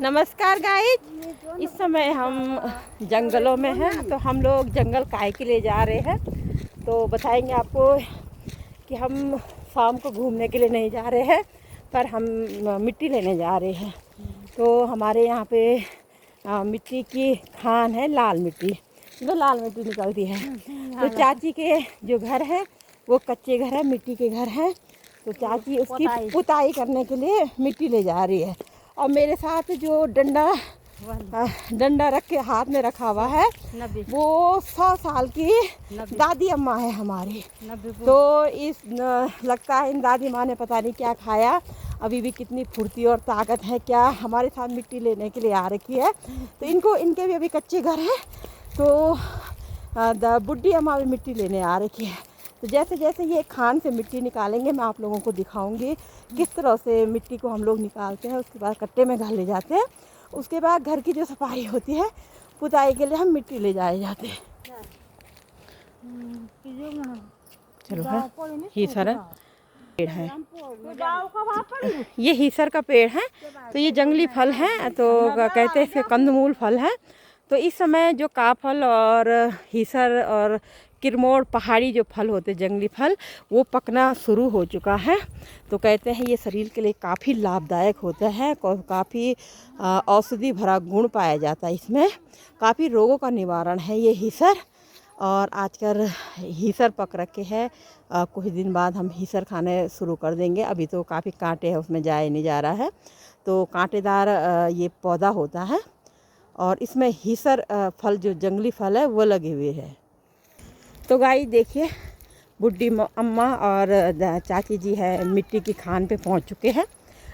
नमस्कार गाइस। इस समय हम जंगलों में हैं, तो हम लोग जंगल काहे के लिए जा रहे हैं तो बताएंगे आपको कि हम शाम को घूमने के लिए नहीं जा रहे हैं, पर हम मिट्टी लेने जा रहे हैं। तो हमारे यहाँ पे मिट्टी की खान है, लाल मिट्टी, जो लाल मिट्टी निकलती है। तो चाची के जो घर है वो कच्चे घर है, मिट्टी के घर हैं। तो चाची उसकी पुताई करने के लिए मिट्टी ले जा रही है। और मेरे साथ जो डंडा रख के हाथ में रखा हुआ है वो 100 साल की दादी अम्मा है हमारी। तो इस लगता है इन दादी माँ ने पता नहीं क्या खाया, अभी भी कितनी फुर्ती और ताकत है, क्या हमारे साथ मिट्टी लेने के लिए आ रखी है। तो इनके भी अभी कच्चे घर हैं, तो बुढ़ी अम्मा भी मिट्टी लेने आ रखी है। तो जैसे जैसे ये खान से मिट्टी निकालेंगे मैं आप लोगों को दिखाऊंगी किस तरह से मिट्टी को हम लोग निकालते हैं। उसके बाद कट्टे में घर ले जाते हैं। उसके बाद घर की जो सफाई होती है, पुताई के लिए हम मिट्टी ले जाए जाते हैं। चलो है हीसर पेड़ है, ये हीसर का पेड़ है। तो ये जंगली फल है, तो कहते हैं इसे कंदमूल फल है। तो इस समय जो काफल और हीसर और किरमोर पहाड़ी जो फल होते जंगली फल, वो पकना शुरू हो चुका है। तो कहते हैं ये शरीर के लिए काफ़ी लाभदायक होता है, काफ़ी औषधि भरा गुण पाया जाता है इसमें, काफ़ी रोगों का निवारण है ये हीसर। और आजकल हीसर पक रखे हैं, कुछ दिन बाद हम हीसर खाने शुरू कर देंगे। अभी तो काफ़ी कांटे हैं, उसमें जाए नहीं जा रहा है। तो कांटेदार ये पौधा होता है और इसमें हीसर फल जो जंगली फल है वो लगे हुए हैं। तो गाई देखिए, बुढ़ी अम्मा और चाची जी है मिट्टी की खान पे पहुंच चुके हैं।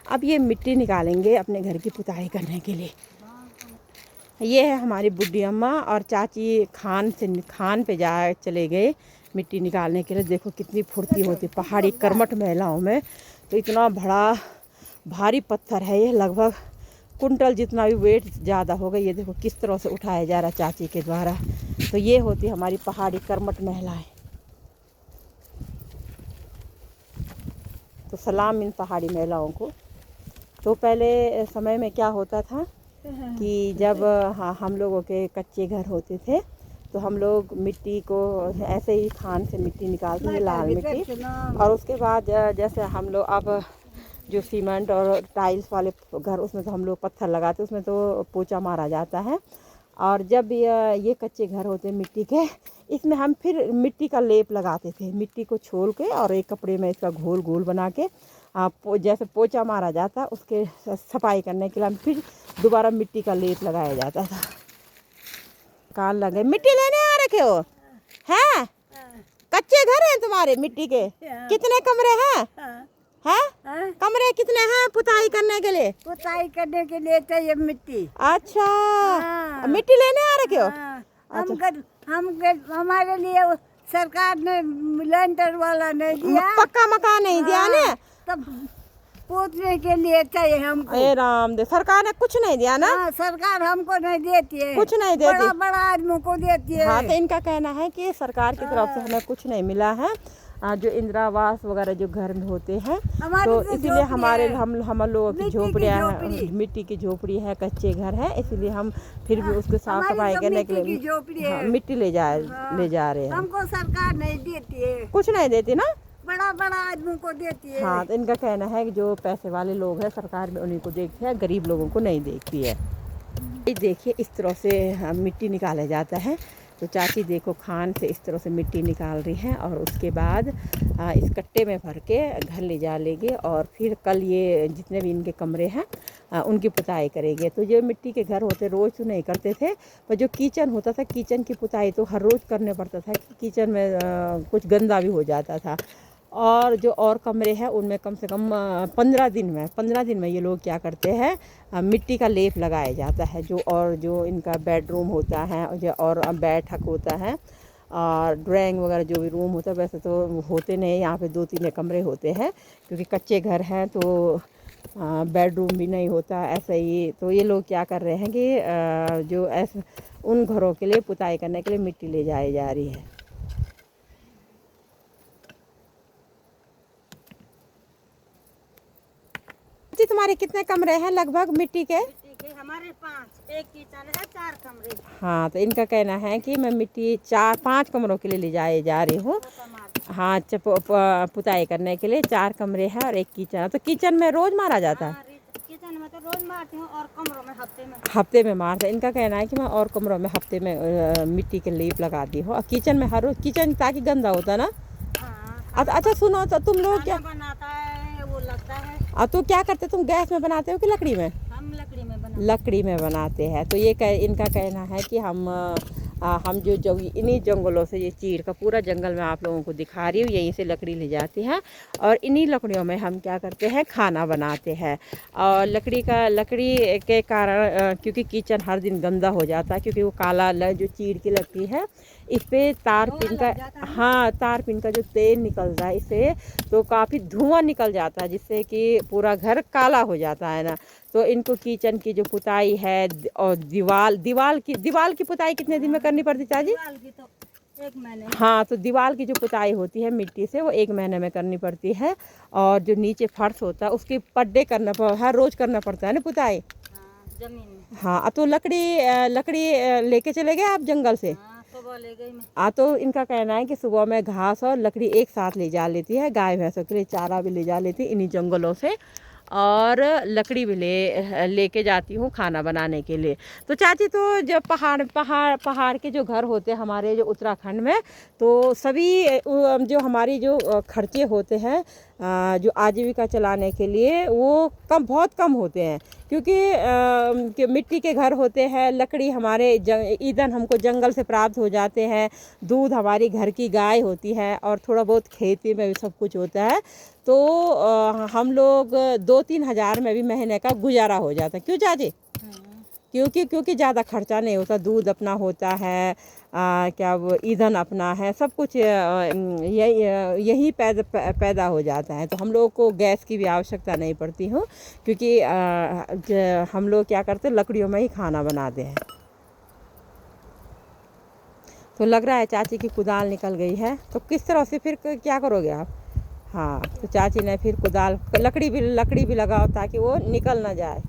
अब ये मिट्टी निकालेंगे अपने घर की पुताई करने के लिए। ये है हमारी बुढ़ी अम्मा और चाची खान पे चले गए मिट्टी निकालने के लिए। देखो कितनी फुर्ती होती पहाड़ी कर्मठ महिलाओं में। तो इतना बड़ा भारी पत्थर है ये, लगभग कुंटल जितना भी वेट ज़्यादा होगा। ये देखो किस तरह से उठाया जा रहा है चाची के द्वारा। तो ये होती हमारी पहाड़ी कर्मठ महिलाएं। तो सलाम इन पहाड़ी महिलाओं को। तो पहले समय में क्या होता था कि जब हम लोगों के कच्चे घर होते थे, तो हम लोग मिट्टी को ऐसे ही खान से मिट्टी निकालते थे, लाल मिट्टी। और उसके बाद जैसे हम लोग अब जो सीमेंट और टाइल्स वाले घर, उसमें तो हम लोग पत्थर लगाते, उसमें तो पोचा मारा जाता है। और जब ये कच्चे घर होते मिट्टी के, इसमें हम फिर मिट्टी का लेप लगाते थे। मिट्टी को छोल के और एक कपड़े में इसका घोल घोल बना के जैसे पोचा मारा जाता, उसके सफाई करने के लिए हम फिर दोबारा मिट्टी का लेप लगाया जाता था। काल लगे मिट्टी लेने आ रखे हो हैं? कच्चे घर हैं तुम्हारे मिट्टी के? कितने कमरे हैं? हैं? कमरे कितने हैं पुताई करने के लिए? पुताई करने के लिए चाहिए मिट्टी। अच्छा, मिट्टी लेने आ रखे हो? हमारे लिए सरकार ने लेंटर वाला नहीं दिया, पक्का मकान नहीं दिया ने, तब पूछने के लिए चाहिए हमको। ए राम दे, सरकार ने कुछ नहीं दिया ना? सरकार हमको नहीं देती है, कुछ नहीं देती, बड़ा बड़ा आदमी को देती है। हाँ, तो इनका कहना है कि सरकार की तरफ से हमें कुछ नहीं मिला है। जो इंदिरा आवास वगैरह जो घर में होते हैं, तो इसीलिए हमारे हम लोगों की झोपड़ियाँ हैं, मिट्टी की झोपड़ी है, कच्चे घर है, इसीलिए हम फिर भी उसको साफ सफाई करने के लिए मिट्टी ले जा रहे हैं। हमको सरकार नहीं देती है, कुछ नहीं देती ना, बड़ा बड़ा आदमी को देती है। हाँ, तो इनका कहना है कि जो पैसे वाले लोग हैं सरकार में उन्हीं को देखती है, गरीब लोगों को नहीं देखती है। देखिए इस तरह से मिट्टी निकाला जाता है। तो चाची देखो खान से इस तरह से मिट्टी निकाल रही है और उसके बाद इस कट्टे में भर के घर ले जा लेंगे। और फिर कल ये जितने भी इनके कमरे हैं उनकी पुताई करेंगे। तो जो मिट्टी के घर होते रोज़ तो नहीं करते थे, पर जो किचन होता था, किचन की पुताई तो हर रोज़ करने पड़ता था कि किचन में कुछ गंदा भी हो जाता था। और जो और कमरे हैं उनमें कम से कम 15 दिन में ये लोग क्या करते हैं, मिट्टी का लेप लगाया जाता है। जो इनका बेडरूम होता है और बैठक होता है और ड्राइंग वगैरह जो भी रूम होता है, वैसे तो होते नहीं, यहाँ पे 2-3 कमरे होते हैं क्योंकि कच्चे घर हैं, तो बेडरूम भी नहीं होता ऐसा ही। तो ये लोग क्या कर रहे हैं कि जो ऐसे उन घरों के लिए पुताई करने के लिए मिट्टी ले जाई जा रही है। तुम्हारे कितने कमरे हैं लगभग मिट्टी के? हमारे 5 एक किचन है 4 कमरे। हाँ, तो इनका कहना है कि मैं मिट्टी 4-5 कमरों के लिए ले जा रही हूँ। हाँ, पुताई करने के लिए 4 कमरे हैं और एक किचन है। तो किचन में रोज़ मारा जाता है? किचन में तो रोज मारती हूँ और कमरों में हफ्ते में मारते हैं। इनका कहना है कि मैं और कमरों में हफ्ते में मिट्टी के लीप लगाती हूँ और किचन में हर रोज़, किचन ताकि गंदा होता ना। हाँ, अच्छा सुनो, तो तुम लोग क्या बनाता है वो लगता है। तो क्या करते, तुम गैस में बनाते हो कि लकड़ी में? हम लकड़ी में बनाते हैं। तो ये इनका कहना है कि हम जो इन्हीं जंगलों से, ये चीड़ का पूरा जंगल मैं आप लोगों को दिखा रही हूँ, यहीं से लकड़ी ले जाती हैं और इन्हीं लकड़ियों में हम क्या करते हैं, खाना बनाते हैं। और लकड़ी के कारण क्योंकि किचन हर दिन गंदा हो जाता है, क्योंकि वो काला जो चीड़ की लकड़ी है, इस पे तार पिन का, हाँ, तार पिन का जो तेल निकलता है इससे तो काफ़ी धुआं निकल जाता है, जिससे कि पूरा घर काला हो जाता है ना। तो इनको किचन की जो पुताई है और दीवार की पुताई कितने दिन में करनी पड़ती चाची? दीवार की तो 1 महीने। हाँ, तो दीवार की जो पुताई होती है मिट्टी से, वो 1 महीने में करनी पड़ती है। और जो नीचे फर्श होता है उसकी पड्डे हर रोज़ करना पड़ता है ना पुताई। हाँ, जमीन में। हाँ, तो लकड़ी लेके चले गए आप जंगल से? हाँ, सुबह ले गई मैं। तो इनका कहना है कि सुबह में घास और लकड़ी एक साथ ले जा लेती है, गाय भैंसों के लिए चारा भी ले जा लेती है इन्हीं जंगलों से, और लकड़ी भी लेके जाती हूँ खाना बनाने के लिए। तो चाची, तो जब पहाड़ के जो घर होते हैं हमारे जो उत्तराखंड में, तो सभी जो हमारी जो खर्चे होते हैं जो आजीविका चलाने के लिए, वो बहुत कम होते हैं, क्योंकि मिट्टी के घर होते हैं, लकड़ी हमारे ईंधन हमको जंगल से प्राप्त हो जाते हैं, दूध हमारी घर की गाय होती है और थोड़ा बहुत खेती में भी सब कुछ होता है। तो हम लोग 2-3 हज़ार में भी महीने का गुजारा हो जाता है। क्यों चाची? क्योंकि ज़्यादा खर्चा नहीं होता, दूध अपना होता है, क्या वो ईंधन अपना है, सब कुछ यही पैदा हो जाता है। तो हम लोगों को गैस की भी आवश्यकता नहीं पड़ती हो, क्योंकि हम लोग क्या करते हैं, लकड़ियों में ही खाना बनाते हैं। तो लग रहा है चाची की कुदाल निकल गई है, तो किस तरह से फिर क्या करोगे आप? हाँ, तो चाची ने फिर कुदाल लकड़ी भी लगाओ ताकि वो निकल ना जाए।